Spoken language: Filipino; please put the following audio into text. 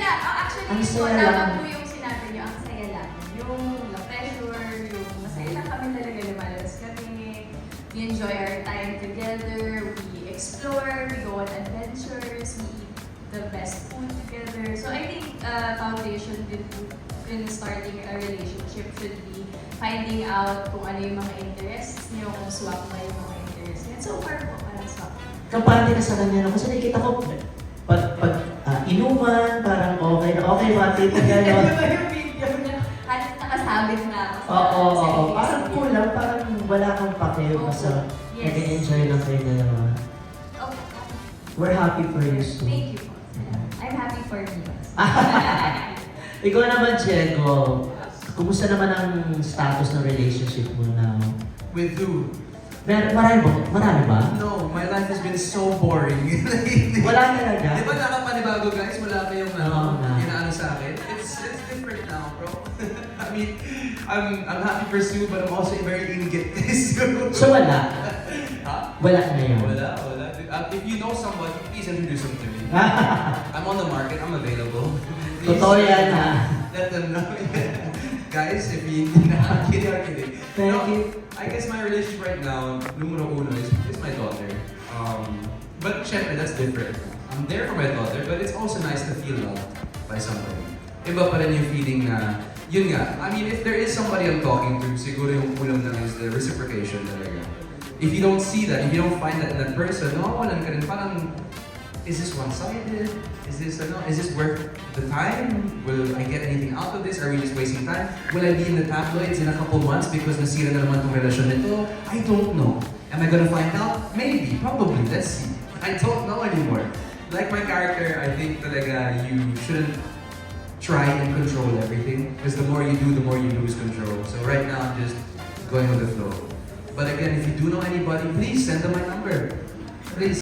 Kaya, actually, Ang saya tama lang. po yung sinabi niyo, ang saya lang. Yung pressure, yung masaya lang kami talaga lumalabas kami. We enjoy our time together, we explore, we go on adventures, we eat the best food together. So I think foundation din po in starting a relationship should be finding out kung ano yung mga interests niyo, kung swak ba yung mga interests niyo. So far po, parang swak. Kampante ka sa kanya, no? Kasi nakikita ko, pag inuman, parang okay na okay ba, tipo gano'n. At nakasabit na ako sa Oo. sa Parang kulang, parang wala kang pakiyo basta Yes. nag-enjoy lang kayo dalawa. Okay. We're happy for you, Sue. Thank you po. I'm happy for you. Ikaw naman, Diego, kumusta naman ang status ng relationship mo now? With who? Marami ba? No, my life has been so boring. Wala talaga. Di ba nakapanibago guys? Wala kayong Oo nga. inaano sa akin? It's different now, bro. I mean, I'm happy for Sue, but I'm also very inggit kay Sue. So wala? Ha? Wala na yun. Wala. If you know somebody, please introduce them to me. I'm on the market, I'm available. Please, Totoo yan, ha? Let them know. Guys, if you kidding. Thank you. I guess my relationship right now, numero uno is my daughter. But syempre, that's different. I'm there for my daughter, but it's also nice to feel loved by somebody. Iba pa rin yung feeling na, yun nga, I mean, if there is somebody I'm talking to, siguro yung kulang lang is the reciprocation talaga. If you don't see that, if you don't find that in that person, nawawalan ka rin, parang, is this one-sided? Is this worth the time? Will I get anything out of this? Are we just wasting time? Will I be in the tabloids in a couple months because nasira na naman tong relasyon nito? I don't know. Am I gonna find out? Maybe, probably, let's see. I don't know anymore. Like my character, I think talaga you shouldn't try and control everything because the more you do, the more you lose control. So right now, I'm just going with the flow. But again, if you do know anybody, please send them my number. Please.